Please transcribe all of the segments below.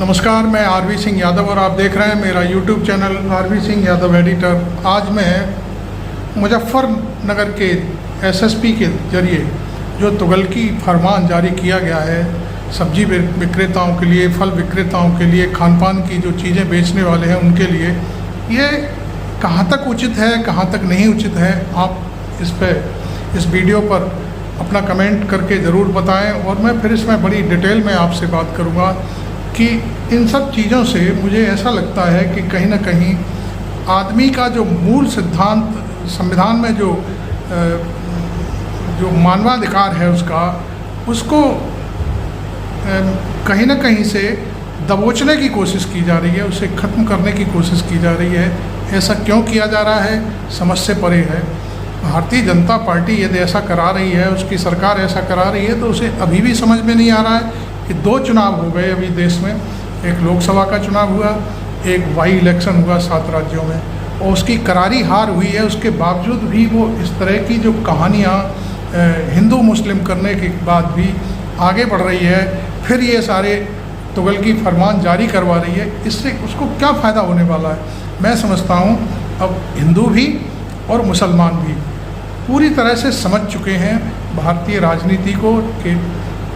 नमस्कार, मैं आरवी सिंह यादव और आप देख रहे हैं मेरा YouTube channel RV Singh Yadav editor. आज मैं मुजफ्फरनगर के एसएसपी के जरिए जो तुगलकी फरमान जारी किया गया है सब्जी विक्रेताओं के लिए, फल विक्रेताओं के लिए, खान पान की जो चीज़ें बेचने वाले हैं उनके लिए, ये कहाँ तक उचित है, कहाँ तक नहीं उचित है, आप इस वीडियो पर अपना कमेंट करके ज़रूर बताएं। और मैं फिर इसमें बड़ी डिटेल में आपसे बात करूँगा कि इन सब चीज़ों से मुझे ऐसा लगता है कि कहीं ना कहीं आदमी का जो मूल सिद्धांत संविधान में जो मानवाधिकार है उसको कहीं ना कहीं से दबोचने की कोशिश की जा रही है, उसे ख़त्म करने की कोशिश की जा रही है। ऐसा क्यों किया जा रहा है, समझ से परे है। भारतीय जनता पार्टी यदि ऐसा करा रही है, उसकी सरकार ऐसा करा रही है, तो उसे अभी भी समझ में नहीं आ रहा है कि 2 चुनाव हो गए अभी देश में। एक लोकसभा का चुनाव हुआ, एक बाई इलेक्शन हुआ 7 राज्यों में, और उसकी करारी हार हुई है। उसके बावजूद भी वो इस तरह की जो कहानियाँ हिंदू मुस्लिम करने के बाद भी आगे बढ़ रही है, फिर ये सारे तुगलकी फरमान जारी करवा रही है। इससे उसको क्या फ़ायदा होने वाला है? मैं समझता हूँ अब हिंदू भी और मुसलमान भी पूरी तरह से समझ चुके हैं भारतीय राजनीति को कि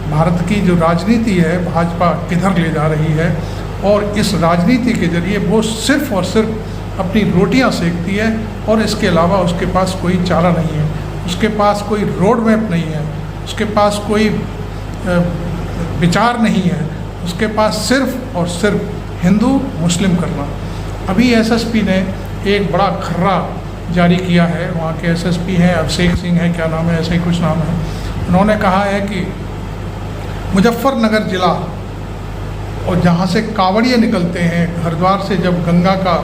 भारत की जो राजनीति है भाजपा किधर ले जा रही है, और इस राजनीति के जरिए वो सिर्फ़ और सिर्फ अपनी रोटियां सेकती है, और इसके अलावा उसके पास कोई चारा नहीं है, उसके पास कोई रोड मैप नहीं है, उसके पास कोई विचार नहीं है, उसके पास सिर्फ और सिर्फ हिंदू मुस्लिम करना। अभी एसएसपी ने एक बड़ा खर्रा जारी किया है, वहाँ के एसएसपी हैं अभिषेक सिंह है, क्या नाम है, ऐसा ही कुछ नाम है। उन्होंने कहा है कि मुजफ्फरनगर ज़िला, और जहाँ से कांवड़िए निकलते हैं हरिद्वार से, जब गंगा का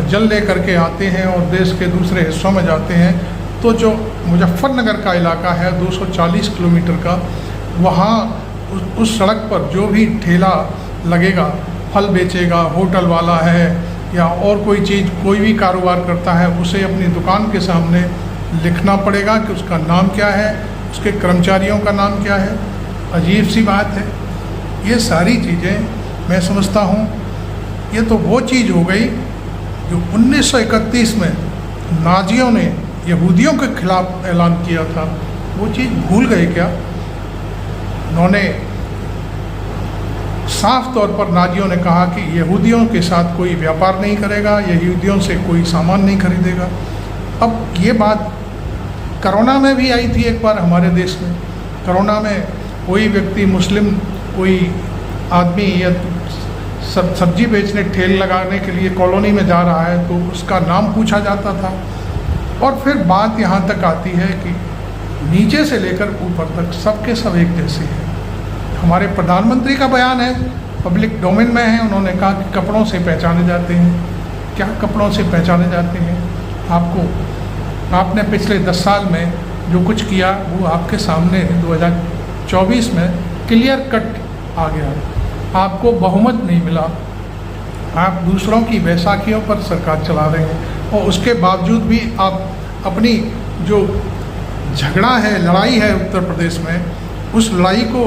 जल ले करके आते हैं और देश के दूसरे हिस्सों में जाते हैं, तो जो मुजफ्फरनगर का इलाका है 240 किलोमीटर का, वहाँ उस सड़क पर जो भी ठेला लगेगा, फल बेचेगा, होटल वाला है या और कोई चीज़, कोई भी कारोबार करता है, उसे अपनी दुकान के सामने लिखना पड़ेगा कि उसका नाम क्या है, उसके कर्मचारियों का नाम क्या है। अजीब सी बात है। ये सारी चीज़ें मैं समझता हूँ ये तो वो चीज़ हो गई जो 1931 में नाजियों ने यहूदियों के खिलाफ ऐलान किया था। वो चीज़ भूल गए क्या? उन्होंने साफ तौर पर नाजियों ने कहा कि यहूदियों के साथ कोई व्यापार नहीं करेगा, यहूदियों से कोई सामान नहीं खरीदेगा। अब ये बात कोरोना में भी आई थी एक बार हमारे देश में। कोरोना में कोई व्यक्ति मुस्लिम, कोई आदमी या सब्जी बेचने ठेल लगाने के लिए कॉलोनी में जा रहा है तो उसका नाम पूछा जाता था। और फिर बात यहाँ तक आती है कि नीचे से लेकर ऊपर तक सबके सब एक जैसे हैं। हमारे प्रधानमंत्री का बयान है, पब्लिक डोमेन में है, उन्होंने कहा कि कपड़ों से पहचाने जाते हैं। क्या कपड़ों से पहचाने जाते हैं? आपने पिछले 10 साल में जो कुछ किया वो आपके सामने 2024 में क्लियर कट आ गया। आपको बहुमत नहीं मिला, आप दूसरों की बैसाखियों पर सरकार चला रहे हैं, और उसके बावजूद भी आप अपनी जो झगड़ा है, लड़ाई है उत्तर प्रदेश में, उस लड़ाई को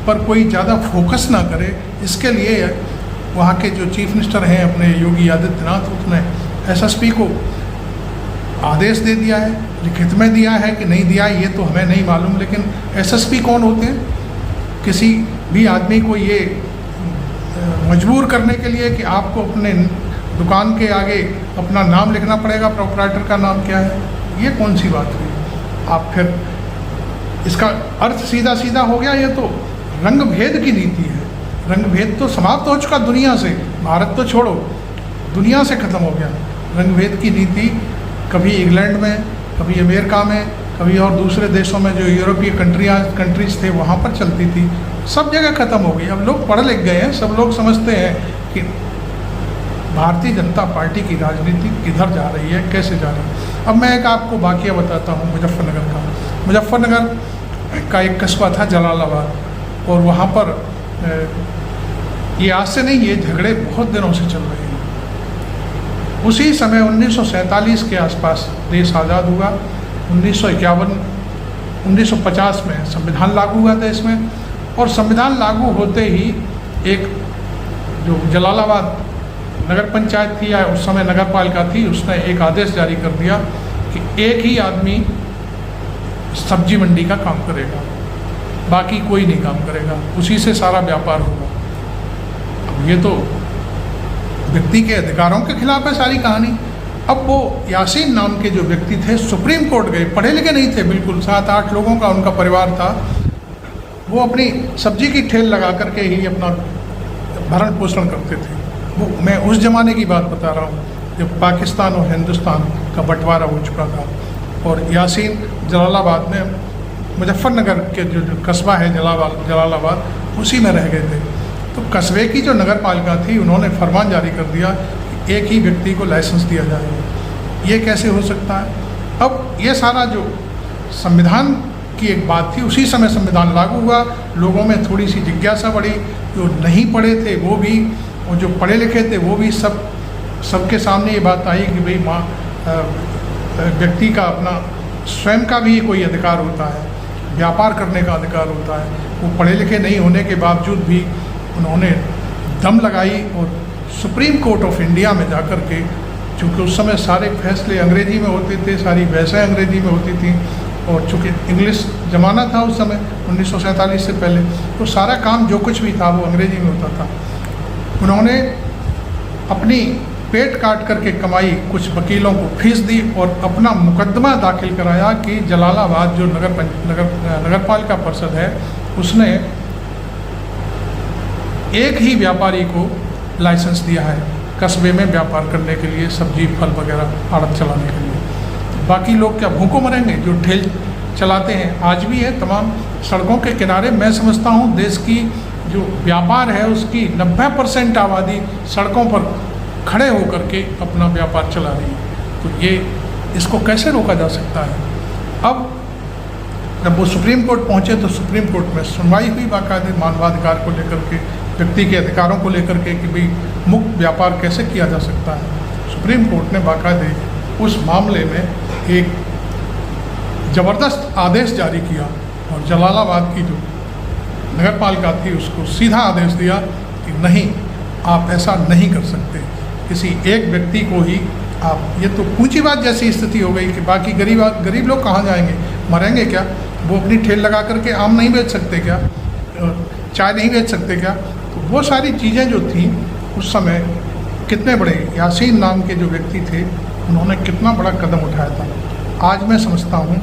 पर कोई ज़्यादा फोकस ना करे। इसके लिए वहाँ के जो चीफ मिनिस्टर हैं अपने योगी आदित्यनाथ, उसने एसएसपी को आदेश दे दिया है, लिखित में दिया है कि नहीं दिया ये तो हमें नहीं मालूम, लेकिन एसएसपी कौन होते हैं? किसी भी आदमी को ये मजबूर करने के लिए कि आपको अपने दुकान के आगे अपना नाम लिखना पड़ेगा, प्रोप्राइटर का नाम क्या है, ये कौन सी बात हुई? आप फिर इसका अर्थ सीधा सीधा हो गया, ये तो रंग भेद की नीति है। रंग भेद तो समाप्त हो चुका दुनिया से, भारत तो छोड़ो, दुनिया से ख़त्म हो गया। रंग भेद की नीति कभी इंग्लैंड में, कभी अमेरिका में, कभी और दूसरे देशों में जो यूरोपीय कंट्रीज़ थे वहाँ पर चलती थी, सब जगह ख़त्म हो गई। अब लोग पढ़ लिख गए हैं, सब लोग समझते हैं कि भारतीय जनता पार्टी की राजनीति किधर जा रही है, कैसे जा रही है। अब मैं एक आपको वाक़या बताता हूँ मुजफ्फरनगर का। मुजफ्फरनगर का एक कस्बा था जलालाबाद, और वहाँ पर ये आज से नहीं, ये झगड़े बहुत दिनों से चल रहे हैं। उसी समय 1947 के आसपास देश आज़ाद हुआ। 1950 में संविधान लागू हुआ देश में, और संविधान लागू होते ही एक जो जलालाबाद नगर पंचायत थी या उस समय नगर पालिका थी, उसने एक आदेश जारी कर दिया कि एक ही आदमी सब्जी मंडी का काम करेगा, बाकी कोई नहीं काम करेगा, उसी से सारा व्यापार होगा। अब ये तो व्यक्ति के अधिकारों के खिलाफ है सारी कहानी। अब वो यासीन नाम के जो व्यक्ति थे सुप्रीम कोर्ट गए, पढ़े लिखे नहीं थे बिल्कुल, 7-8 लोगों का उनका परिवार था। वो अपनी सब्जी की ठेल लगा करके ही अपना भरण पोषण करते थे। वो मैं उस ज़माने की बात बता रहा हूँ जब पाकिस्तान और हिंदुस्तान का बंटवारा हो चुका था। और यासीन जलालाबाद में, मुजफ्फरनगर के जो कस्बा है जलालाबाद, उसी में रह गए थे। तो कस्बे की जो नगर पालिका थी, उन्होंने फरमान जारी कर दिया कि एक ही व्यक्ति को लाइसेंस दिया जाएगा। ये कैसे हो सकता है? अब ये सारा जो संविधान की एक बात थी, उसी समय संविधान लागू हुआ, लोगों में थोड़ी सी जिज्ञासा बढ़ी। जो नहीं पढ़े थे वो भी, और जो पढ़े लिखे थे वो भी, सबके सामने ये बात आई कि भाई व्यक्ति का अपना स्वयं का भी कोई अधिकार होता है, व्यापार करने का अधिकार होता है। वो पढ़े लिखे नहीं होने के बावजूद भी उन्होंने दम लगाई और सुप्रीम कोर्ट ऑफ इंडिया में जाकर के, चूँकि उस समय सारे फैसले अंग्रेजी में होते थे, सारी बहसें अंग्रेजी में होती थी, और चूँकि इंग्लिश ज़माना था उस समय 1947 से पहले, तो सारा काम जो कुछ भी था वो अंग्रेजी में होता था। उन्होंने अपनी पेट काट करके कमाई कुछ वकीलों को फीस दी और अपना मुकदमा दाखिल कराया कि जलालाबाद जो नगर पालिका परिषद है, उसने एक ही व्यापारी को लाइसेंस दिया है कस्बे में व्यापार करने के लिए, सब्जी फल वगैरह आड़त चलाने के लिए। बाकी लोग क्या भूखों मरेंगे? जो ठेल चलाते हैं आज भी है तमाम सड़कों के किनारे। मैं समझता हूँ देश की जो व्यापार है उसकी 90% आबादी सड़कों पर खड़े होकर के अपना व्यापार चला रही है। तो ये इसको कैसे रोका जा सकता है? अब जब वो सुप्रीम कोर्ट पहुँचे तो सुप्रीम कोर्ट में सुनवाई हुई बाकायदे मानवाधिकार को लेकर के, व्यक्ति के अधिकारों को लेकर के कि भाई मुक्त व्यापार कैसे किया जा सकता है। सुप्रीम कोर्ट ने बाकायदे उस मामले में एक ज़बरदस्त आदेश जारी किया और जलालाबाद की जो नगर पालिका थी उसको सीधा आदेश दिया कि नहीं, आप ऐसा नहीं कर सकते। किसी एक व्यक्ति को ही आप, ये तो ऊंची बात जैसी स्थिति हो गई कि बाकी गरीब लोग कहाँ जाएंगे, मरेंगे क्या? वो अपनी ठेल लगा करके आम नहीं बेच सकते क्या? चाय नहीं बेच सकते क्या? तो वो सारी चीज़ें जो थी उस समय, कितने बड़े यासीन नाम के जो व्यक्ति थे उन्होंने कितना बड़ा कदम उठाया था। आज मैं समझता हूँ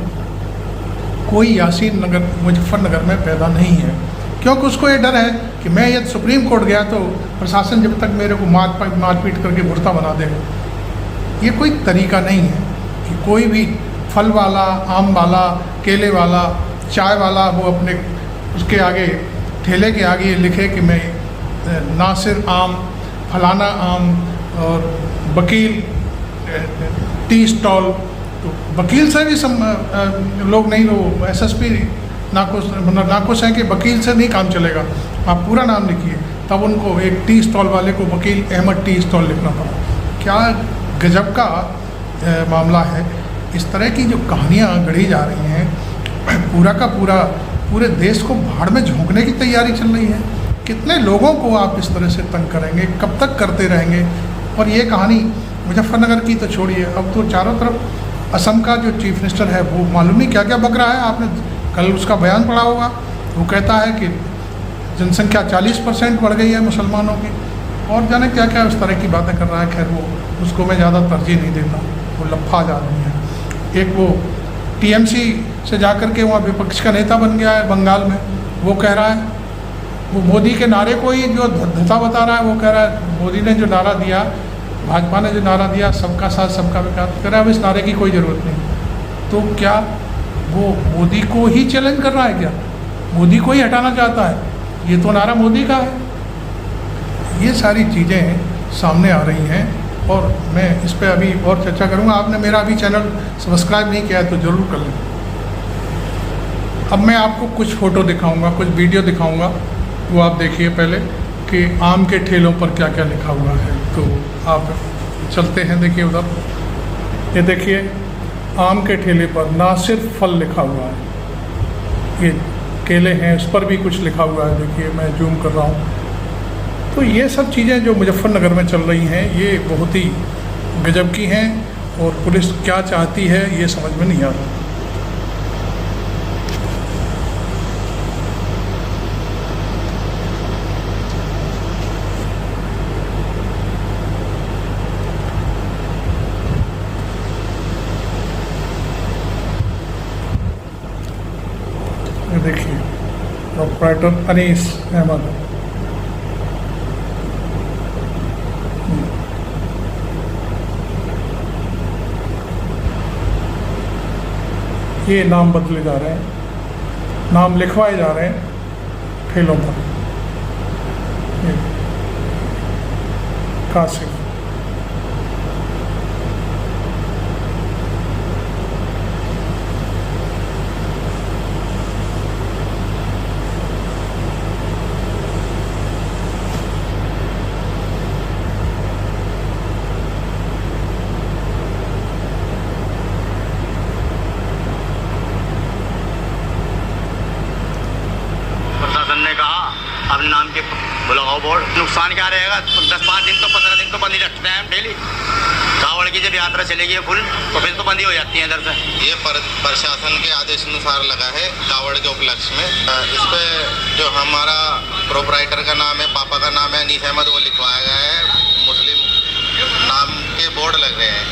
कोई यासीन नगर मुजफ्फरनगर में पैदा नहीं है, क्योंकि उसको ये डर है कि मैं यदि सुप्रीम कोर्ट गया तो प्रशासन जब तक मेरे को मारपीट करके भुर्ता बना देगा। ये कोई तरीका नहीं है कि कोई भी फल वाला, आम वाला, केले वाला, चाय वाला वो अपने उसके आगे, ठेले के आगे लिखे कि मैं नासिर आम, फलाना आम, और वकील टी स्टॉल। तो वकील से भी लोग नहीं, वो एसएसपी नाखुश हैं कि वकील से नहीं काम चलेगा, आप पूरा नाम लिखिए। तब उनको एक टी स्टॉल वाले को वकील अहमद टी स्टॉल लिखना पड़ा। क्या गजब का मामला है। इस तरह की जो कहानियाँ गढ़ी जा रही हैं, पूरा का पूरा पूरे देश को भाड़ में झोंकने की तैयारी चल रही है। कितने लोगों को आप इस तरह से तंग करेंगे, कब तक करते रहेंगे? और ये कहानी मुजफ्फरनगर की तो छोड़िए, अब तो चारों तरफ असम का जो चीफ मिनिस्टर है वो मालूम नहीं क्या क्या बक रहा है। आपने कल उसका बयान पढ़ा होगा, वो कहता है कि जनसंख्या 40% बढ़ गई है मुसलमानों की, और जाने क्या क्या उस तरह की बातें कर रहा है। खैर वो उसको मैं ज़्यादा तरजीह नहीं देता, वो लफाज आदमी है। एक वो टीएमसी से जाकर के वहाँ विपक्ष का नेता बन गया है बंगाल में, वो कह रहा है, वो मोदी के नारे को ही जो धता बता रहा है। वो कह रहा है मोदी ने जो नारा दिया, भाजपा ने जो नारा दिया, सबका साथ सबका विकास, कह रहा है अब इस नारे की कोई ज़रूरत नहीं। तो क्या वो मोदी को ही चैलेंज कर रहा है? क्या मोदी को ही हटाना चाहता है? ये तो नारा मोदी का है। ये सारी चीज़ें सामने आ रही हैं और मैं इस पर अभी और चर्चा करूँगा। आपने मेरा अभी चैनल सब्सक्राइब नहीं किया है तो ज़रूर कर लें। अब मैं आपको कुछ फ़ोटो दिखाऊंगा, कुछ वीडियो दिखाऊंगा, वो आप देखिए पहले कि आम के ठेलों पर क्या क्या लिखा हुआ है। तो आप चलते हैं, देखिए उधर, ये देखिए आम के ठेले पर ना सिर्फ फल लिखा हुआ है, ये केले हैं, उस पर भी कुछ लिखा हुआ है। देखिए मैं जूम कर रहा हूँ, तो ये सब चीज़ें जो मुजफ्फरनगर में चल रही हैं ये बहुत ही गजब की हैं और पुलिस क्या चाहती है ये समझ में नहीं आ रहा। ये देखिए प्रोप्राइटर अनीस अहमद, ये नाम बदले जा रहे हैं, नाम लिखवाए जा रहे हैं ठेलों पर। कासिफ, ने कहा अपने नाम के बुलाओ बोर्ड, नुकसान क्या रहेगा? 10-5 दिन तो 15 दिन तो बंद ही रखते हैं हम डेली। कावड़ की जब यात्रा चलेगी फुल तो फिर तो बंदी हो जाती है इधर से। ये प्रशासन के आदेश अनुसार लगा है कावड़ के उपलक्ष्य में। इस पे जो हमारा प्रोप्राइटर का नाम है, पापा का नाम है अनीस अहमद, वो लिखवाया गया है। मुस्लिम नाम के बोर्ड लग रहे हैं।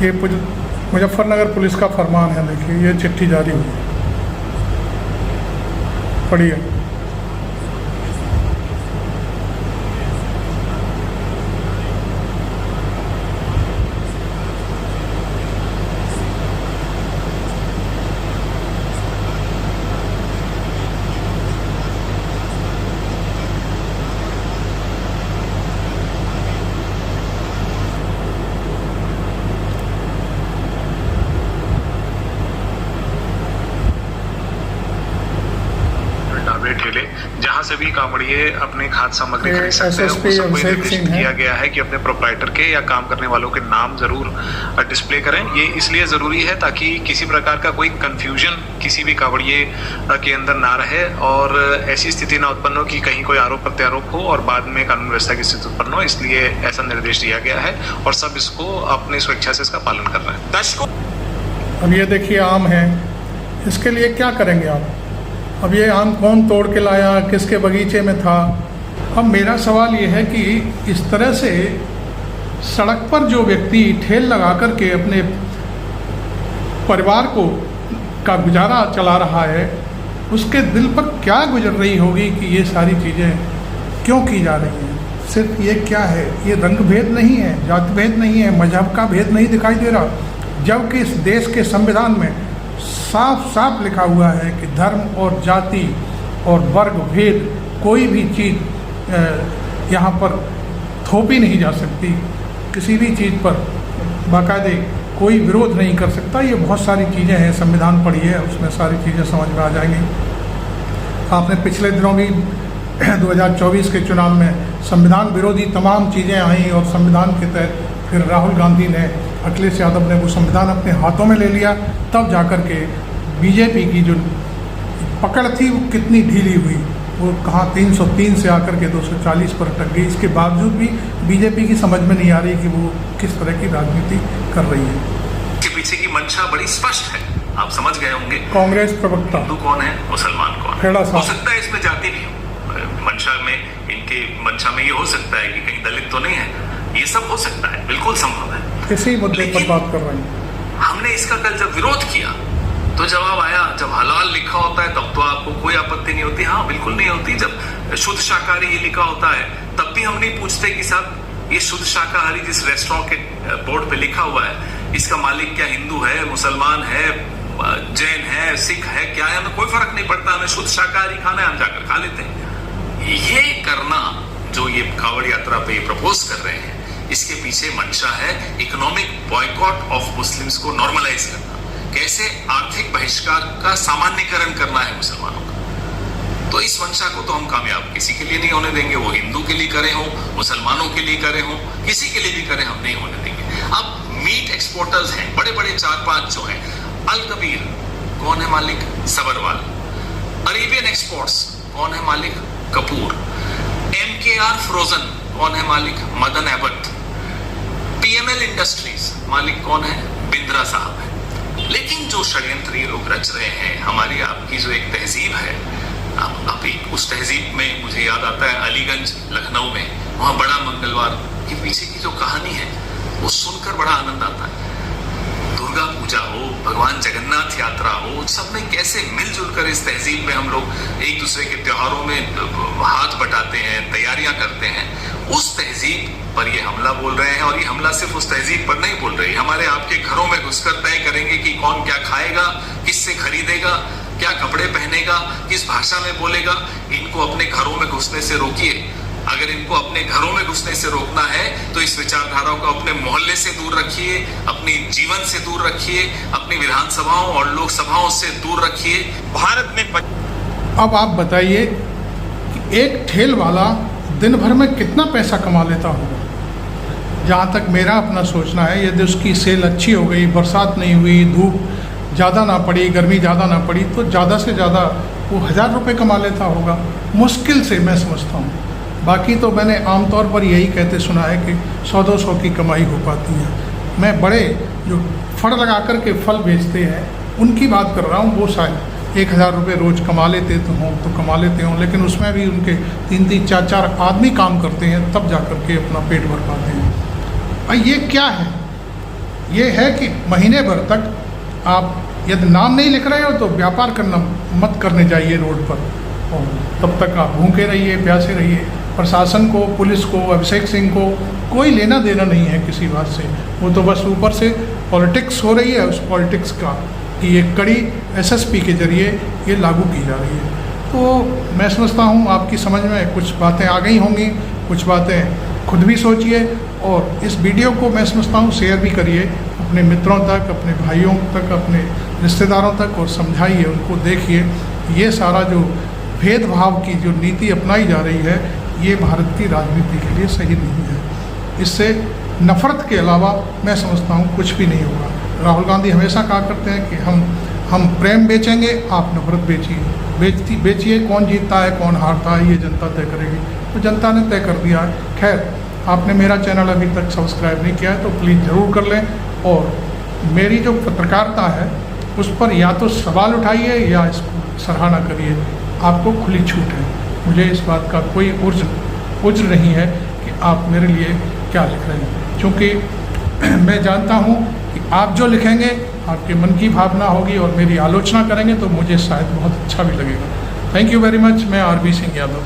ये मुजफ्फरनगर पुलिस का फरमान है। देखिए ये चिट्ठी जारी हुई, पढ़िए। ठेले जहां से भी कांवड़िए अपने खाद्य सामग्री खरीद सकते हैं, उनको सबको निर्देशित किया गया है कि अपने प्रोप्राइटर के या काम करने वालों के नाम जरूर डिस्प्ले करें। ये इसलिए जरूरी है ताकि किसी प्रकार का कोई कंफ्यूजन किसी भी कांवड़िए के अंदर ना रहे और ऐसी स्थिति ना उत्पन्न हो कि कहीं कोई आरोप प्रत्यारोप हो और बाद में कानून व्यवस्था की स्थिति उत्पन्न हो। इसलिए ऐसा निर्देश दिया गया है और सब इसको अपनी स्वेच्छा से इसका पालन कर रहे हैं। दर्शकों, अब ये देखिए आम है, इसके लिए क्या करेंगे आप? अब ये आम कौन तोड़ के लाया, किसके बगीचे में था? अब मेरा सवाल ये है कि इस तरह से सड़क पर जो व्यक्ति ठेल लगा कर के अपने परिवार का गुजारा चला रहा है, उसके दिल पर क्या गुजर रही होगी कि ये सारी चीज़ें क्यों की जा रही हैं? सिर्फ ये क्या है, ये रंग भेद नहीं है, जाति भेद नहीं है, मजहब का भेद नहीं दिखाई दे रहा, जबकि इस देश के संविधान में साफ साफ लिखा हुआ है कि धर्म और जाति और वर्ग भेद कोई भी चीज़ यहाँ पर थोपी नहीं जा सकती। किसी भी चीज़ पर बाकायदे कोई विरोध नहीं कर सकता। ये बहुत सारी चीज़ें हैं, संविधान पढ़ी है, उसमें सारी चीज़ें समझ में आ जाएंगी। आपने पिछले दिनों भी 2024 के चुनाव में संविधान विरोधी तमाम चीज़ें आई और संविधान के तहत फिर राहुल गांधी ने, अखिलेश यादव ने वो संविधान अपने हाथों में ले लिया। तब जाकर के बीजेपी की जो पकड़ थी वो कितनी ढीली हुई, वो कहाँ 303 से आकर के 240 पर अटक गई। इसके बावजूद भी बीजेपी की समझ में नहीं आ रही कि वो किस तरह की राजनीति कर रही है। इसके पीछे की मंशा बड़ी स्पष्ट है, आप समझ गए होंगे। कांग्रेस प्रवक्ता हिंदू कौन है, मुसलमान कौन है? हो सकता है इसमें जाति भी हो, मंशा में, इनके मंशा में ये हो सकता है कि कहीं दलित तो नहीं है, ये सब हो सकता है, बिल्कुल संभव है। किसी मुद्दे पर बात कर रहे हैं। हमने इसका कल जब विरोध किया तो जवाब आया, जब हलाल लिखा होता है तब तो आपको कोई आपत्ति नहीं होती। हाँ, बिल्कुल नहीं होती। जब शुद्ध शाकाहारी ये लिखा होता है तब भी हम नहीं पूछते कि साहब ये शुद्ध शाकाहारी जिस रेस्टोरेंट के बोर्ड पे लिखा हुआ है, इसका मालिक क्या हिंदू है, मुसलमान है, जैन है, सिख है, क्या है? हमें कोई फर्क नहीं पड़ता, हमें शुद्ध शाकाहारी खाना है, हम जाकर खा लेते हैं। ये करना जो ये कावड़ यात्रा पे प्रपोज कर रहे हैं, इसके पीछे मंशा है इकोनॉमिक बॉयकॉट ऑफ मुस्लिम्स को नॉर्मलाइज करना, कैसे आर्थिक बहिष्कार का सामान्यकरण करना है मुसलमानों का। तो इस मंशा को तो हम कामयाब किसी के लिए नहीं होने देंगे, वो हिंदू के लिए करे हो, मुसलमानों के लिए करे हो, किसी के लिए भी करे, हम नहीं होने देंगे। अब मीट एक्सपोर्टर्स हैं बड़े बड़े 4-5 जो हैं, अल कबीर कौन है मालिक? सबरवाल। अरेबियन एक्सपोर्ट्स कौन है मालिक? कपूर। MKR फ्रोजन कौन है मालिक? मदन एबट। PML इंडस्ट्रीज मालिक कौन है? बिंद्रा साहब है। लेकिन जो षड्यंत्र ये लोग रच रहे हैं, हमारी आपकी जो एक तहजीब है, अभी उस तहजीब में मुझे याद आता है अलीगंज लखनऊ में, वहां बड़ा मंगलवार के पीछे की जो कहानी है वो सुनकर बड़ा आनंद आता है। दुर्गा पूजा हो, भगवान जगन्नाथ यात्रा हो, सब में कैसे मिलजुल कर इस तहजीब में हम लोग एक दूसरे के त्योहारों में हाथ बटाते हैं, तैयारियां करते हैं। उस तहजीब पर ये हमला बोल रहे हैं, और ये हमला सिर्फ उस तहजीब पर नहीं बोल रही, हमारे आपके घरों में घुसकर तय करेंगे कि कौन क्या खाएगा, किससे खरीदेगा, क्या कपड़े पहनेगा, किस भाषा में बोलेगा। इनको अपने घरों में घुसने से रोकिए। अगर इनको अपने घरों में घुसने से रोकना है तो इस विचारधारा को अपने मोहल्ले से दूर रखिए, अपनी जीवन से दूर रखिए, अपनी विधानसभाओं और लोकसभाओं से दूर रखिए। भारत में अब आप बताइए कि एक ठेल वाला दिन भर में कितना पैसा कमा लेता होगा। जहाँ तक मेरा अपना सोचना है, यदि उसकी सेल अच्छी हो गई, बरसात नहीं हुई, धूप ज़्यादा ना पड़ी, गर्मी ज़्यादा ना पड़ी, तो ज़्यादा से ज़्यादा वो 1000 रुपये कमा लेता होगा, मुश्किल से, मैं समझता हूँ। बाकी तो मैंने आमतौर पर यही कहते सुना है कि 100-200 की कमाई हो पाती है। मैं बड़े जो फड़ लगा कर के फल बेचते हैं उनकी बात कर रहा हूँ, वो शायद 1000 रुपये रोज़ कमा लेते तो कमा लेते हों, लेकिन उसमें भी उनके 3-3, 4-4 आदमी काम करते हैं, तब जा कर के अपना पेट भर पाते हैं। और ये क्या है? ये है कि महीने भर तक आप यदि नाम नहीं लिख रहे हो तो व्यापार करना मत करने जाइए रोड पर, और तब तक आप भूखे रहिए, प्यासे रहिए। प्रशासन को, पुलिस को, अभिषेक सिंह को कोई लेना देना नहीं है किसी बात से। वो तो बस ऊपर से पॉलिटिक्स हो रही है, उस पॉलिटिक्स का की एक कड़ी SSP के जरिए ये लागू की जा रही है। तो मैं समझता हूँ आपकी समझ में कुछ बातें आ गई होंगी, कुछ बातें खुद भी सोचिए, और इस वीडियो को मैं समझता हूँ शेयर भी करिए अपने मित्रों तक, अपने भाइयों तक, अपने रिश्तेदारों तक, और समझाइए उनको। देखिए ये सारा जो भेदभाव की जो नीति अपनाई जा रही है, ये भारत की राजनीति के लिए सही नहीं है। इससे नफ़रत के अलावा मैं समझता हूँ कुछ भी नहीं होगा। राहुल गांधी हमेशा कहा करते हैं कि हम प्रेम बेचेंगे, आप नफरत बेचिए। कौन जीतता है कौन हारता है ये जनता तय करेगी, तो जनता ने तय कर दिया है। खैर, आपने मेरा चैनल अभी तक सब्सक्राइब नहीं किया है तो प्लीज़ ज़रूर कर लें, और मेरी जो पत्रकारिता है उस पर या तो सवाल उठाइए या इसको सराहना करिए, आपको खुली छूट है। मुझे इस बात का कोई उज्र नहीं है कि आप मेरे लिए क्या लिख रहे हैं, क्योंकि मैं जानता हूँ कि आप जो लिखेंगे आपके मन की भावना होगी, और मेरी आलोचना करेंगे तो मुझे शायद बहुत अच्छा भी लगेगा। Thank you very much. मैं RB सिंह यादव।